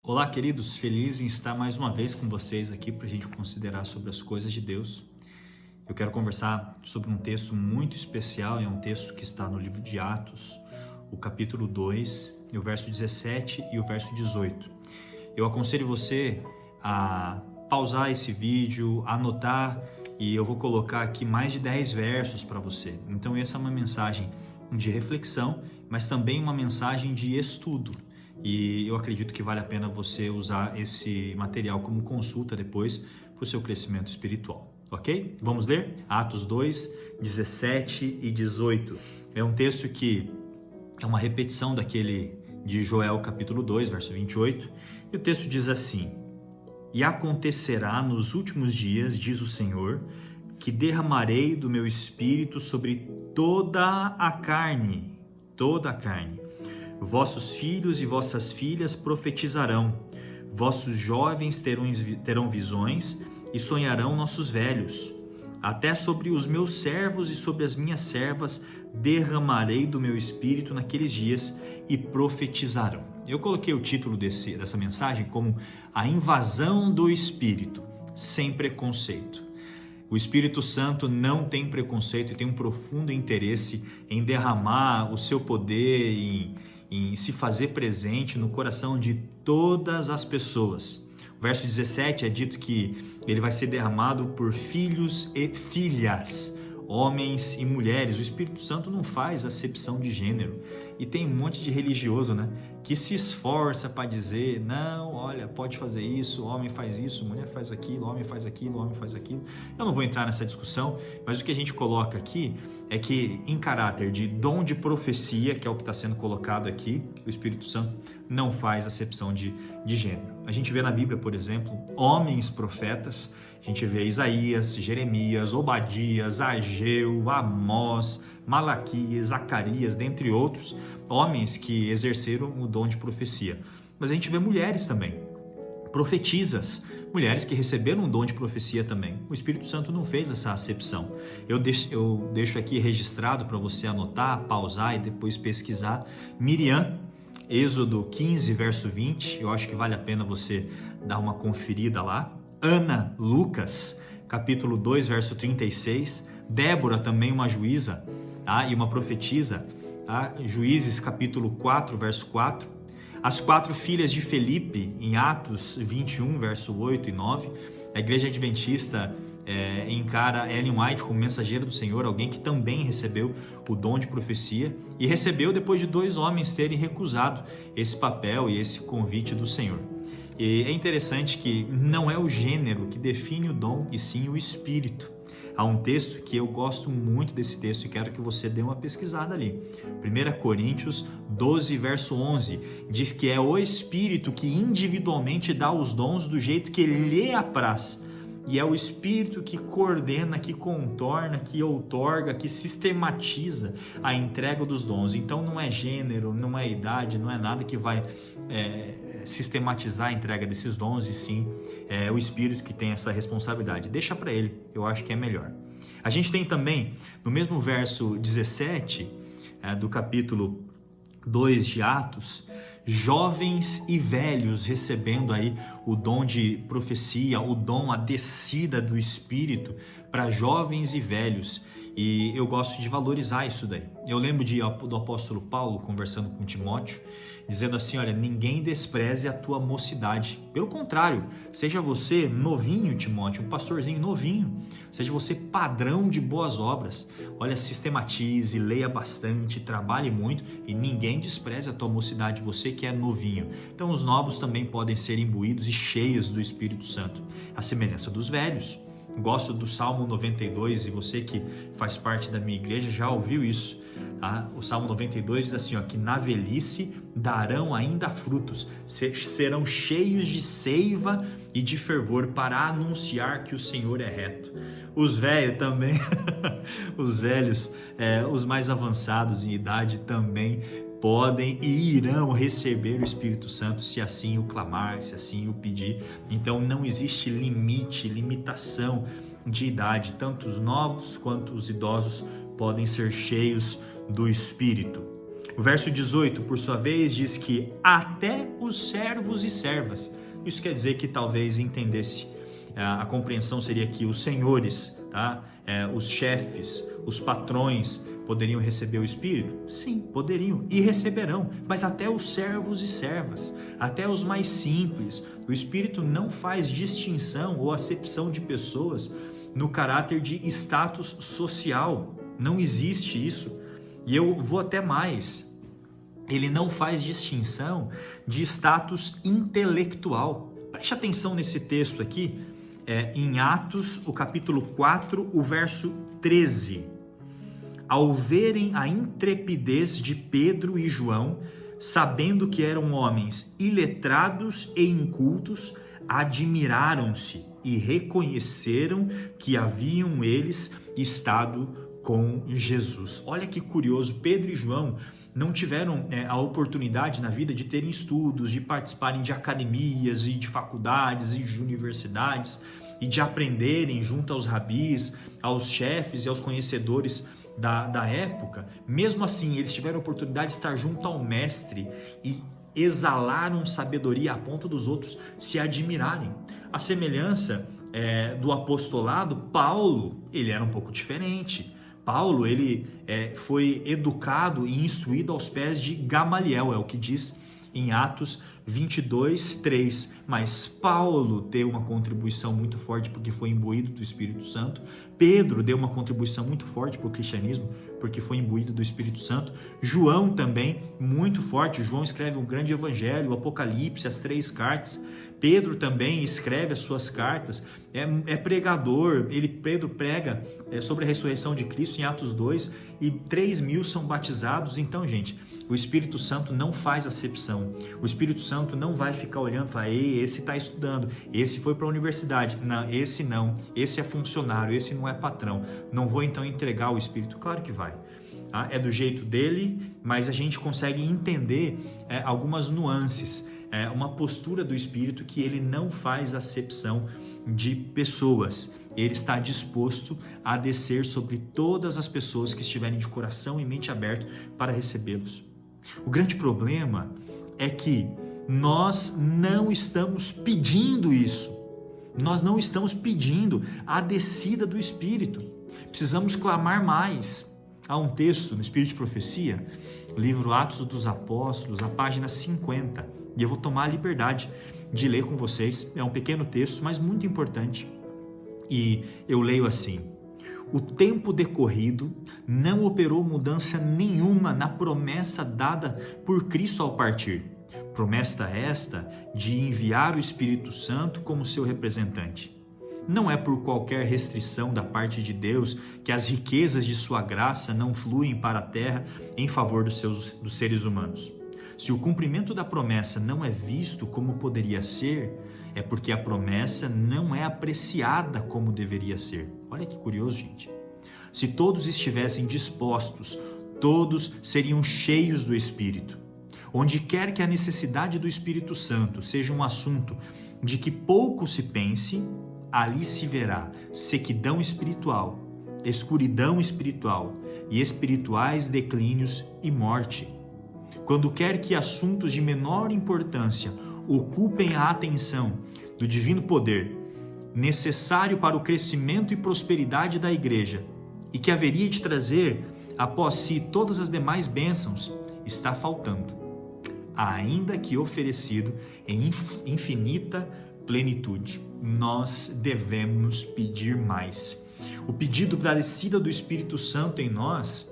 Olá, queridos, feliz em estar mais uma vez com vocês aqui para a gente considerar sobre as coisas de Deus. Eu quero conversar sobre um texto muito especial, é um texto que está no livro de Atos, o capítulo 2, o verso 17 e o verso 18. Eu aconselho você a pausar esse vídeo, anotar, e eu vou colocar aqui mais de 10 versos para você. Então essa é uma mensagem de reflexão, mas também uma mensagem de estudo. E eu acredito que vale a pena você usar esse material como consulta depois para o seu crescimento espiritual, ok? Vamos ler? Atos 2, 17 e 18. É um texto que é uma repetição daquele de Joel capítulo 2, verso 28. E o texto diz assim: E acontecerá nos últimos dias, diz o Senhor, que derramarei do meu espírito sobre toda a carne. Vossos filhos e vossas filhas profetizarão, vossos jovens terão visões e sonharão nossos velhos. Até sobre os meus servos e sobre as minhas servas derramarei do meu espírito naqueles dias e profetizarão. Eu coloquei o título dessa mensagem como A Invasão do Espírito, sem preconceito. O Espírito Santo não tem preconceito e tem um profundo interesse em derramar o seu poder, em se fazer presente no coração de todas as pessoas. O verso 17 é dito que ele vai ser derramado por filhos e filhas, homens e mulheres. O Espírito Santo não faz acepção de gênero. E tem um monte de religioso, que se esforça para dizer, não, olha, pode fazer isso, homem faz isso, mulher faz aquilo, homem faz aquilo, homem faz aquilo. Eu não vou entrar nessa discussão, mas o que a gente coloca aqui é que em caráter de dom de profecia, que é o que está sendo colocado aqui, o Espírito Santo não faz acepção de gênero. A gente vê na Bíblia, por exemplo, homens profetas. A gente vê Isaías, Jeremias, Obadias, Ageu, Amós, Malaquias, Zacarias, dentre outros, homens que exerceram o dom de profecia. Mas a gente vê mulheres também, profetisas, mulheres que receberam um dom de profecia também. O Espírito Santo não fez essa acepção. Eu deixo aqui registrado para você anotar, pausar e depois pesquisar. Miriam, Êxodo 15, verso 20, eu acho que vale a pena você dar uma conferida lá. Ana, Lucas, capítulo 2, verso 36. Débora, também uma juíza, e uma profetisa. Juízes, capítulo 4, verso 4. As 4 filhas de Felipe, em Atos 21, verso 8 e 9. A igreja adventista encara Ellen White como mensageira do Senhor, alguém que também recebeu o dom de profecia e recebeu depois de 2 homens terem recusado esse papel e esse convite do Senhor. E é interessante que não é o gênero que define o dom, e sim o espírito. Há um texto que eu gosto muito desse texto e quero que você dê uma pesquisada ali. 1 Coríntios 12, verso 11, diz que é o Espírito que individualmente dá os dons do jeito que lhe apraz. E é o Espírito que coordena, que contorna, que outorga, que sistematiza a entrega dos dons. Então não é gênero, não é idade, não é nada que vai sistematizar a entrega desses dons, e sim o Espírito que tem essa responsabilidade. Deixa para ele, eu acho que é melhor. A gente tem também, no mesmo verso 17 do capítulo 2 de Atos, jovens e velhos recebendo aí o dom de profecia, o dom, a descida do Espírito para jovens e velhos. E eu gosto de valorizar isso daí. Eu lembro do apóstolo Paulo conversando com Timóteo, dizendo assim, olha, ninguém despreze a tua mocidade. Pelo contrário, seja você novinho, Timóteo, um pastorzinho novinho, seja você padrão de boas obras. Olha, sistematize, leia bastante, trabalhe muito e ninguém despreze a tua mocidade, você que é novinho. Então os novos também podem ser imbuídos e cheios do Espírito Santo, a semelhança dos velhos. Gosto do Salmo 92 e você que faz parte da minha igreja já ouviu isso. O Salmo 92 diz assim, que na velhice darão ainda frutos, serão cheios de seiva e de fervor para anunciar que o Senhor é reto. Os velhos também, os velhos, os mais avançados em idade também podem e irão receber o Espírito Santo se assim o clamar, se assim o pedir. Então não existe limitação de idade, tanto os novos quanto os idosos podem ser cheios do Espírito. O verso 18, por sua vez, diz que até os servos e servas. Isso quer dizer que talvez entendesse, a compreensão seria que os senhores, tá? Os chefes, os patrões poderiam receber o Espírito? Sim, poderiam e receberão, mas até os servos e servas, até os mais simples. O Espírito não faz distinção ou acepção de pessoas no caráter de status social. Não existe isso. E eu vou até mais. Ele não faz distinção de status intelectual. Preste atenção nesse texto aqui, em Atos, o capítulo 4, o verso 13. Ao verem a intrepidez de Pedro e João, sabendo que eram homens iletrados e incultos, admiraram-se e reconheceram que haviam eles estado com Jesus. Olha que curioso, Pedro e João não tiveram a oportunidade na vida de terem estudos, de participarem de academias e de faculdades e de universidades e de aprenderem junto aos rabis, aos chefes e aos conhecedores da época. Mesmo assim, eles tiveram a oportunidade de estar junto ao mestre e exalaram sabedoria a ponto dos outros se admirarem. A semelhança do apostolado, Paulo, ele era um pouco diferente. Paulo, ele foi educado e instruído aos pés de Gamaliel, é o que diz em Atos 22, 3. Mas Paulo deu uma contribuição muito forte porque foi imbuído do Espírito Santo. Pedro deu uma contribuição muito forte para o cristianismo porque foi imbuído do Espírito Santo. João também, muito forte. João escreve um grande evangelho, o Apocalipse, as 3 cartas. Pedro também escreve as suas cartas, é pregador. Pedro prega sobre a ressurreição de Cristo em Atos 2 e 3.000 são batizados. Então, gente, o Espírito Santo não faz acepção. O Espírito Santo não vai ficar olhando e falar: ei, esse está estudando, esse foi para a universidade. Não, esse é funcionário, esse não é patrão. Não vou então entregar o Espírito. Claro que vai. É do jeito dele, mas a gente consegue entender algumas nuances. Uma postura do Espírito que ele não faz acepção de pessoas. Ele está disposto a descer sobre todas as pessoas que estiverem de coração e mente aberto para recebê-los. O grande problema é que nós não estamos pedindo isso. Nós não estamos pedindo a descida do Espírito. Precisamos clamar mais. Há um texto no Espírito de Profecia, livro Atos dos Apóstolos, a página 50. E eu vou tomar a liberdade de ler com vocês. É um pequeno texto, mas muito importante. E eu leio assim: o tempo decorrido não operou mudança nenhuma na promessa dada por Cristo ao partir. Promessa esta de enviar o Espírito Santo como seu representante. Não é por qualquer restrição da parte de Deus que as riquezas de sua graça não fluem para a terra em favor dos seres humanos. Se o cumprimento da promessa não é visto como poderia ser, é porque a promessa não é apreciada como deveria ser. Olha que curioso, gente. Se todos estivessem dispostos, todos seriam cheios do Espírito. Onde quer que a necessidade do Espírito Santo seja um assunto de que pouco se pense, ali se verá sequidão espiritual, escuridão espiritual e espirituais declínios e morte. Quando quer que assuntos de menor importância ocupem a atenção do divino poder, necessário para o crescimento e prosperidade da igreja, e que haveria de trazer após si todas as demais bênçãos, está faltando, ainda que oferecido em infinita plenitude. Nós devemos pedir mais. O pedido da descida do Espírito Santo em nós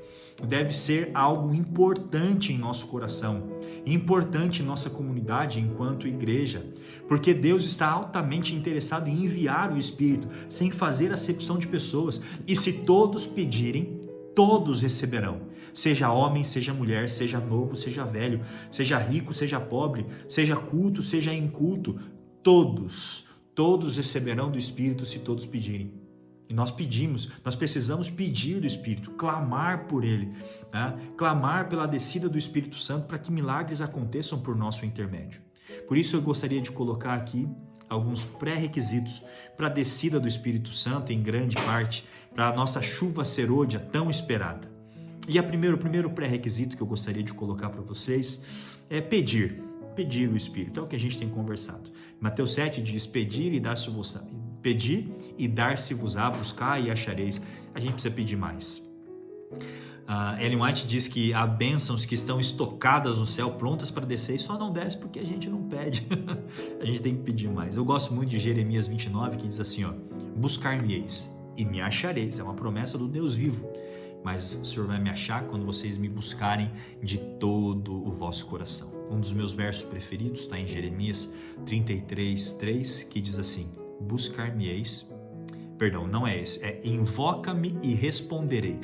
deve ser algo importante em nosso coração, importante em nossa comunidade enquanto igreja, porque Deus está altamente interessado em enviar o Espírito, sem fazer acepção de pessoas, e se todos pedirem, todos receberão, seja homem, seja mulher, seja novo, seja velho, seja rico, seja pobre, seja culto, seja inculto, todos receberão do Espírito se todos pedirem. E nós precisamos pedir do Espírito, clamar por Ele, né? Clamar pela descida do Espírito Santo para que milagres aconteçam por nosso intermédio. Por isso eu gostaria de colocar aqui alguns pré-requisitos para a descida do Espírito Santo, em grande parte, para a nossa chuva serôdia tão esperada. E o primeiro pré-requisito que eu gostaria de colocar para vocês é pedir o Espírito. É o que a gente tem conversado. Mateus 7 diz: pedir e dar-se-vos-á, buscar e achareis. A gente precisa pedir mais. Ellen White diz que há bênçãos que estão estocadas no céu, prontas para descer, e só não desce porque a gente não pede. A gente tem que pedir mais. Eu gosto muito de Jeremias 29, que diz assim, buscar-me-eis e me achareis. É uma promessa do Deus vivo. Mas o Senhor vai me achar quando vocês me buscarem de todo o vosso coração. Um dos meus versos preferidos está em Jeremias 33:3, que diz assim: buscar-me-eis, perdão, não é esse, é invoca-me e responderei,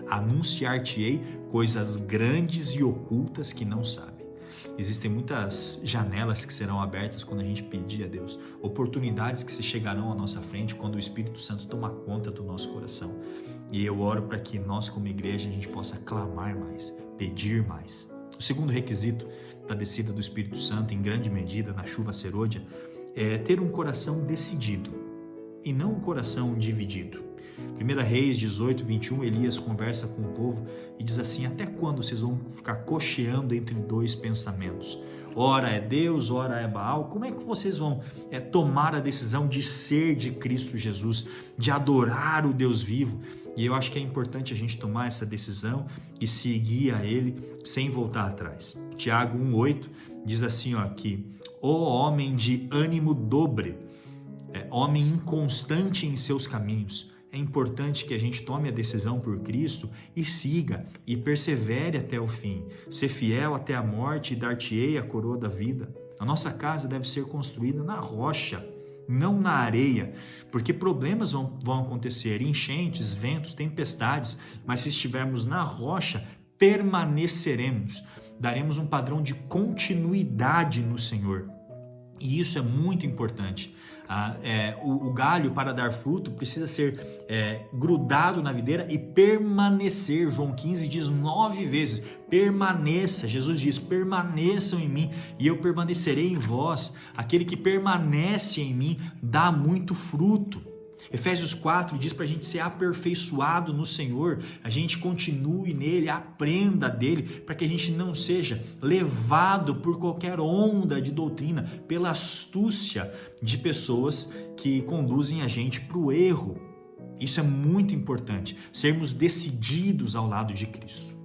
anunciar-te-ei coisas grandes e ocultas que não sabe. Existem muitas janelas que serão abertas quando a gente pedir a Deus, oportunidades que se chegarão à nossa frente quando o Espírito Santo tomar conta do nosso coração. E eu oro para que nós, como igreja, a gente possa clamar mais, pedir mais. O segundo requisito para a descida do Espírito Santo, em grande medida, na chuva serôdia, é ter um coração decidido e não um coração dividido. 1 Reis 18:21, Elias conversa com o povo e diz assim: até quando vocês vão ficar cocheando entre dois pensamentos? Ora é Deus, ora é Baal. Como é que vocês vão tomar a decisão de ser de Cristo Jesus, de adorar o Deus vivo? E eu acho que é importante a gente tomar essa decisão e seguir a Ele sem voltar atrás. Tiago 1:8 diz assim, que o homem de ânimo dobre, homem inconstante em seus caminhos. É importante que a gente tome a decisão por Cristo e siga e persevere até o fim. Ser fiel até a morte e dar-te-ei a coroa da vida. A nossa casa deve ser construída na rocha, não na areia, porque problemas vão acontecer, enchentes, ventos, tempestades, mas se estivermos na rocha, permaneceremos, daremos um padrão de continuidade no Senhor. E isso é muito importante. O galho, para dar fruto, precisa ser grudado na videira e permanecer. João 15 diz 9 vezes, permaneça. Jesus diz, permaneçam em mim e eu permanecerei em vós. Aquele que permanece em mim dá muito fruto. Efésios 4 diz para a gente ser aperfeiçoado no Senhor, a gente continue nele, aprenda dele, para que a gente não seja levado por qualquer onda de doutrina, pela astúcia de pessoas que conduzem a gente para o erro. Isso é muito importante, sermos decididos ao lado de Cristo.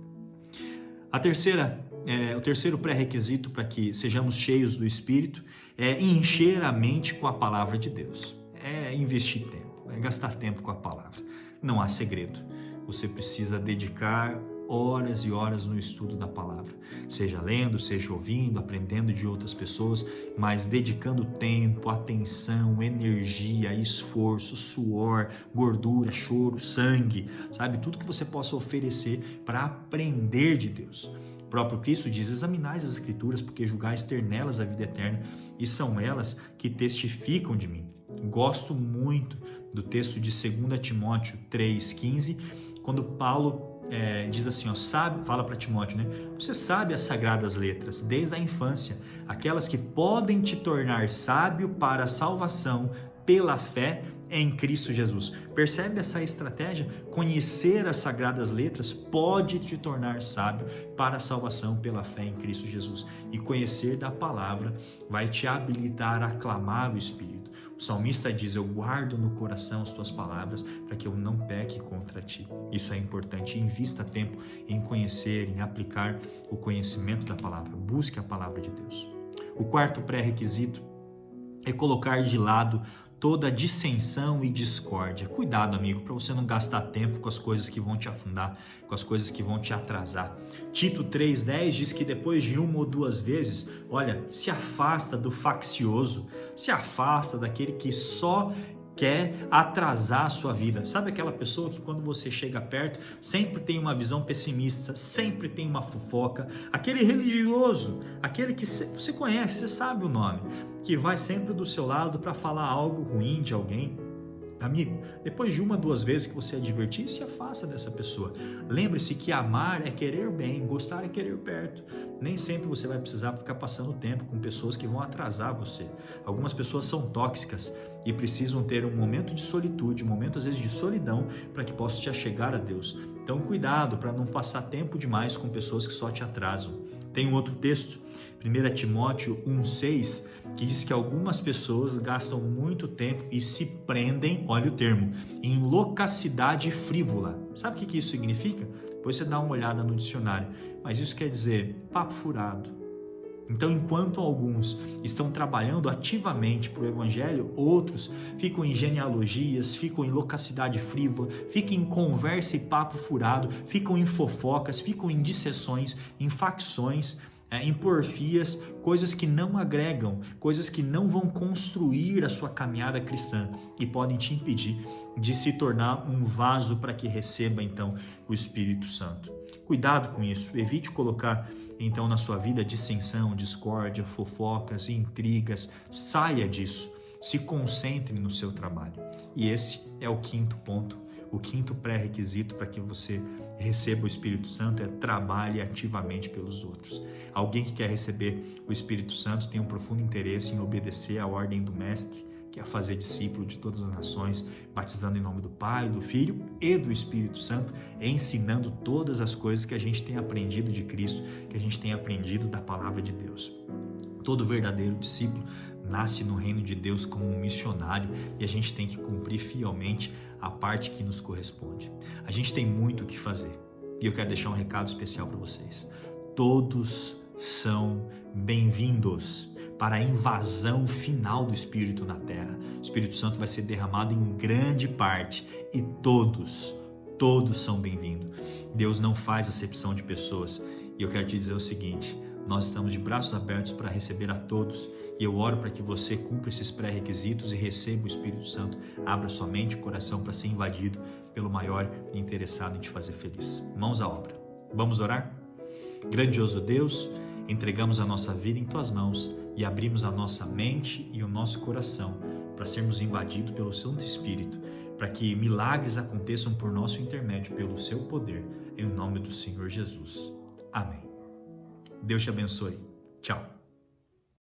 O terceiro pré-requisito para que sejamos cheios do Espírito é encher a mente com a palavra de Deus, é investir tempo. É gastar tempo com a palavra. Não há segredo. Você precisa dedicar horas e horas no estudo da palavra. Seja lendo, seja ouvindo, aprendendo de outras pessoas, mas dedicando tempo, atenção, energia, esforço, suor, gordura, choro, sangue, sabe? Tudo que você possa oferecer para aprender de Deus. O próprio Cristo diz, examinais as Escrituras, porque julgais ter nelas a vida eterna, e são elas que testificam de mim. Gosto muito do texto de 2 Timóteo 3,15, quando Paulo diz assim, fala para Timóteo, você sabe as sagradas letras, desde a infância, aquelas que podem te tornar sábio para a salvação pela fé em Cristo Jesus. Percebe essa estratégia? Conhecer as sagradas letras pode te tornar sábio para a salvação pela fé em Cristo Jesus. E conhecer da palavra vai te habilitar a clamar o Espírito. O salmista diz, eu guardo no coração as tuas palavras para que eu não peque contra ti. Isso é importante. Invista tempo em conhecer, em aplicar o conhecimento da palavra. Busque a palavra de Deus. O quarto pré-requisito é colocar de lado toda dissensão e discórdia. Cuidado, amigo, para você não gastar tempo com as coisas que vão te afundar, com as coisas que vão te atrasar. Tito 3,10 diz que depois de uma ou duas vezes, se afasta do faccioso, se afasta daquele que só quer atrasar a sua vida. Sabe aquela pessoa que quando você chega perto, sempre tem uma visão pessimista, sempre tem uma fofoca, aquele religioso, aquele que você conhece, você sabe o nome, que vai sempre do seu lado para falar algo ruim de alguém. Amigo, depois de uma, duas vezes que você advertir, se afasta dessa pessoa. Lembre-se que amar é querer bem, gostar é querer perto. Nem sempre você vai precisar ficar passando tempo com pessoas que vão atrasar você. Algumas pessoas são tóxicas e precisam ter um momento de solitude, um momento às vezes de solidão, para que possam te achegar a Deus. Então, cuidado para não passar tempo demais com pessoas que só te atrasam. Tem um outro texto, 1 Timóteo 1,6, que diz que algumas pessoas gastam muito tempo e se prendem, olha o termo, em loquacidade frívola. Sabe o que isso significa? Depois você dá uma olhada no dicionário. Mas isso quer dizer papo furado. Então, enquanto alguns estão trabalhando ativamente para o Evangelho, outros ficam em genealogias, ficam em loquacidade frívola, ficam em conversa e papo furado, ficam em fofocas, ficam em dissessões, em facções, em porfias, coisas que não agregam, coisas que não vão construir a sua caminhada cristã e podem te impedir de se tornar um vaso para que receba então o Espírito Santo. Cuidado com isso, evite colocar então na sua vida dissensão, discórdia, fofocas, intrigas, saia disso, se concentre no seu trabalho. E esse é o quinto ponto, o quinto pré-requisito para que você receba o Espírito Santo é trabalhe ativamente pelos outros. Alguém que quer receber o Espírito Santo tem um profundo interesse em obedecer à ordem do Mestre, que é fazer discípulo de todas as nações, batizando em nome do Pai, do Filho e do Espírito Santo, ensinando todas as coisas que a gente tem aprendido de Cristo, que a gente tem aprendido da Palavra de Deus. Todo verdadeiro discípulo nasce no reino de Deus como um missionário e a gente tem que cumprir fielmente a parte que nos corresponde. A gente tem muito o que fazer e eu quero deixar um recado especial para vocês. Todos são bem-vindos para a invasão final do Espírito na Terra. O Espírito Santo vai ser derramado em grande parte e todos são bem-vindos. Deus não faz acepção de pessoas e eu quero te dizer o seguinte, nós estamos de braços abertos para receber a todos e eu oro para que você cumpra esses pré-requisitos e receba o Espírito Santo. Abra sua mente e coração para ser invadido pelo maior interessado em te fazer feliz. Mãos à obra. Vamos orar? Grandioso Deus, entregamos a nossa vida em Tuas mãos e abrimos a nossa mente e o nosso coração para sermos invadidos pelo Santo Espírito, para que milagres aconteçam por nosso intermédio, pelo Seu poder, em nome do Senhor Jesus. Amém. Deus te abençoe. Tchau.